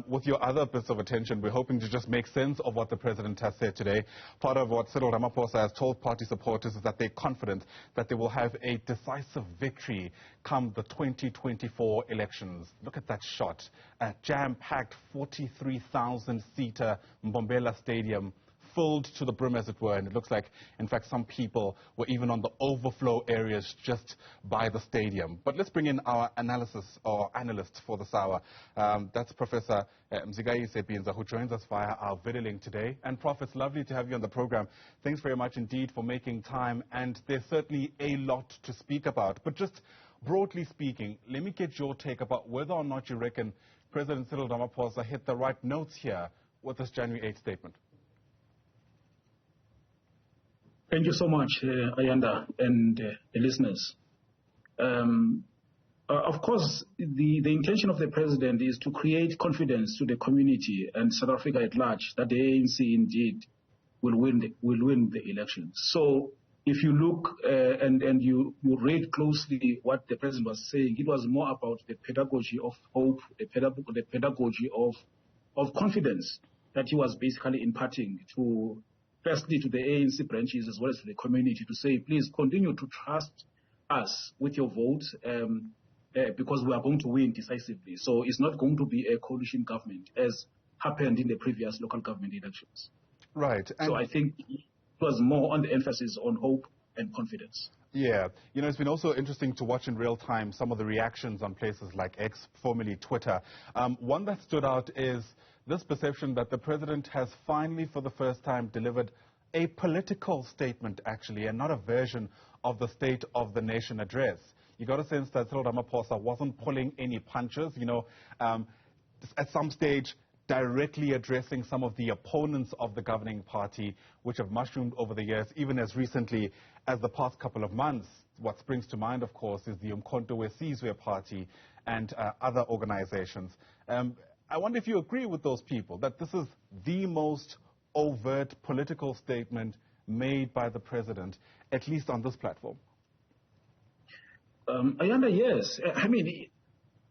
With your other bits of attention, we're hoping to just make sense of what the president has said today. Part of what Cyril Ramaphosa has told party supporters is that they're confident that they will have a decisive victory come the 2024 elections. Look at that shot. A jam-packed 43,000-seater Mbombela Stadium, filled to the brim, as it were, and it looks like, in fact, some people were even on the overflow areas just by the stadium. But let's bring in our analyst for this hour. That's Professor Mzikayise Binza, who joins us via our video link today. And Prof, it's lovely to have you on the program. Thanks very much indeed for making time, and there's certainly a lot to speak about. But just broadly speaking, let me get your take about whether or not you reckon President Cyril Ramaphosa hit the right notes here with this January 8th statement. Thank you so much, Ayanda, and the listeners. Of course, the intention of the president is to create confidence to the community and South Africa at large that the ANC indeed will win the elections. So if you look and you read closely what the president was saying, it was more about the pedagogy of hope, the pedagogy of confidence that he was basically imparting to, firstly, to the ANC branches as well as to the community, to say, please continue to trust us with your votes because we are going to win decisively. So it's not going to be a coalition government as happened in the previous local government elections. Right. So I think it was more on the emphasis on hope and confidence. Yeah. You know, it's been also interesting to watch in real time some of the reactions on places like X, formerly Twitter. One that stood out is this perception that the president has finally, for the first time, delivered a political statement, actually, and not a version of the State of the Nation address. You got a sense that Cyril Ramaphosa wasn't pulling any punches, you know, at some stage directly addressing some of the opponents of the governing party, which have mushroomed over the years, even as recently as the past couple of months. What springs to mind, of course, is the Umkhonto weSizwe party and other organizations. I wonder if you agree with those people that this is the most overt political statement made by the president, at least on this platform. Ayanda, yes. I mean,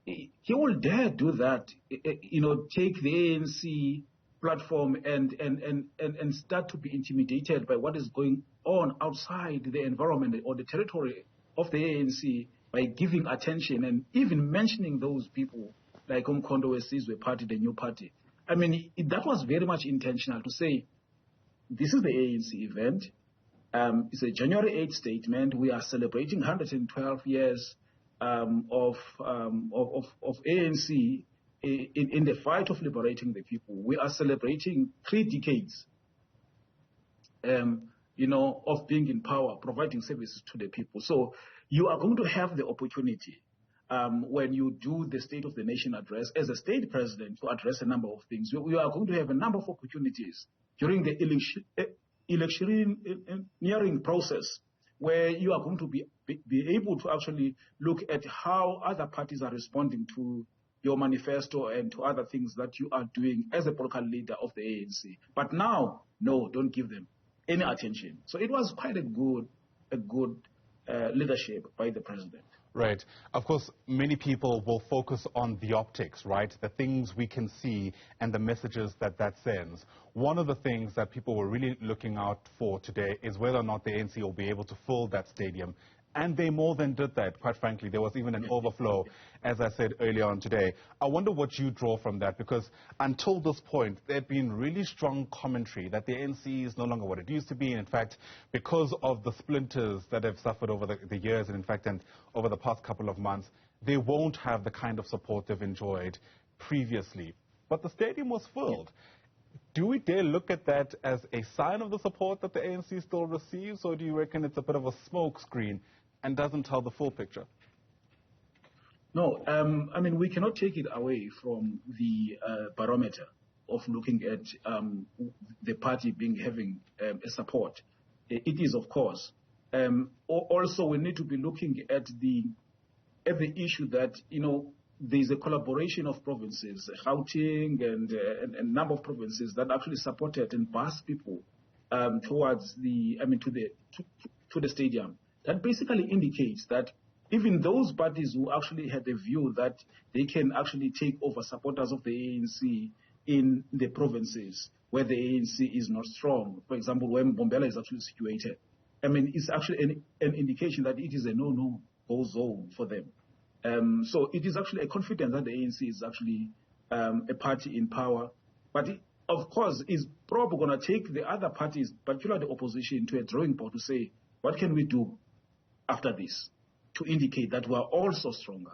he will dare do that, you know, take the ANC platform and start to be intimidated by what is going on outside the environment or the territory of the ANC by giving attention and even mentioning those people like Umkhonto weSizwe party, the new party. I mean, that was very much intentional to say, this is the ANC event. It's a January 8th statement. We are celebrating 112 years of ANC in the fight of liberating the people. We are celebrating 3 decades, you know, of being in power, providing services to the people. So you are going to have the opportunity when you do the State of the Nation address as a state president to address a number of things. You are going to have a number of opportunities during the electioneering process, where you are going to be able to actually look at how other parties are responding to your manifesto and to other things that you are doing as a political leader of the ANC. But now, no, don't give them any attention. So it was quite a good leadership by the president. Right. Of course, many people will focus on the optics, right? The things we can see and the messages that sends. One of the things that people were really looking out for today is whether or not the ANC will be able to fill that stadium. And they more than did that, quite frankly. There was even an overflow, as I said earlier on today. I wonder what you draw from that, because until this point, there had been really strong commentary that the ANC is no longer what it used to be. And in fact, because of the splinters that have suffered over the years, and in fact, and over the past couple of months, they won't have the kind of support they've enjoyed previously. But the stadium was filled. Do we dare look at that as a sign of the support that the ANC still receives, or do you reckon it's a bit of a smokescreen and doesn't tell the full picture? No, I mean, we cannot take it away from the barometer of looking at the party having a support. It is, of course. Also, we need to be looking at the issue that, you know, there's a collaboration of provinces, Gauteng and a number of provinces that actually supported and passed people towards to the stadium. That basically indicates that even those parties who actually had the view that they can actually take over supporters of the ANC in the provinces where the ANC is not strong, for example, where Mbombela is actually situated, I mean, it's actually an indication that it is a no-go zone for them. So it is actually a confidence that the ANC is actually a party in power. But it, of course, is probably going to take the other parties, particularly the opposition, to a drawing board to say, what can we do after this to indicate that we are also stronger?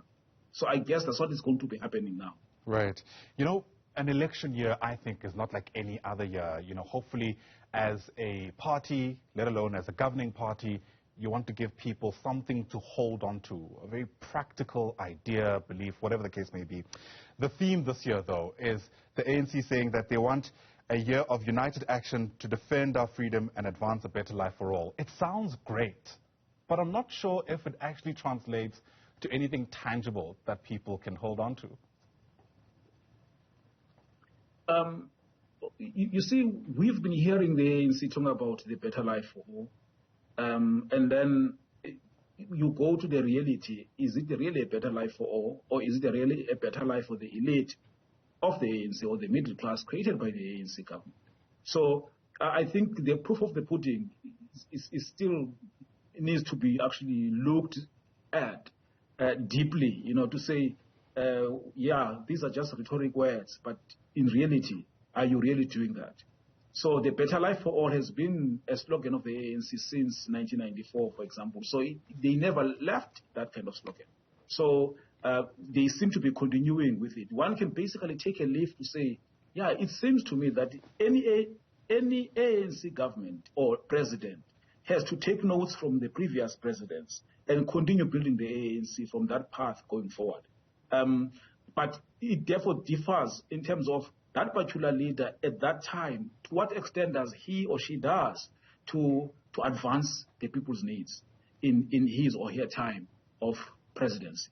So I guess that's what is going to be happening now. Right. You know, an election year, I think, is not like any other year. You know, hopefully, as a party, let alone as a governing party, you want to give people something to hold on to, a very practical idea, belief, whatever the case may be. The theme this year, though, is the ANC saying that they want a year of united action to defend our freedom and advance a better life for all. It sounds great, but I'm not sure if it actually translates to anything tangible that people can hold on to. You see, we've been hearing the ANC talking about the better life for all. And then you go to the reality. Is it really a better life for all, or is it really a better life for the elite of the ANC or the middle class created by the ANC government? So I think the proof of the pudding is still needs to be actually looked at deeply, you know, to say, yeah, these are just rhetoric words, but in reality, are you really doing that? So the better life for all has been a slogan of the ANC since 1994, for example. So they never left that kind of slogan. So they seem to be continuing with it. One can basically take a leaf to say, yeah, it seems to me that any ANC government or president has to take notes from the previous presidents and continue building the ANC from that path going forward. But it therefore differs in terms of that particular leader at that time, to what extent does he or she does to advance the people's needs in his or her time of presidency.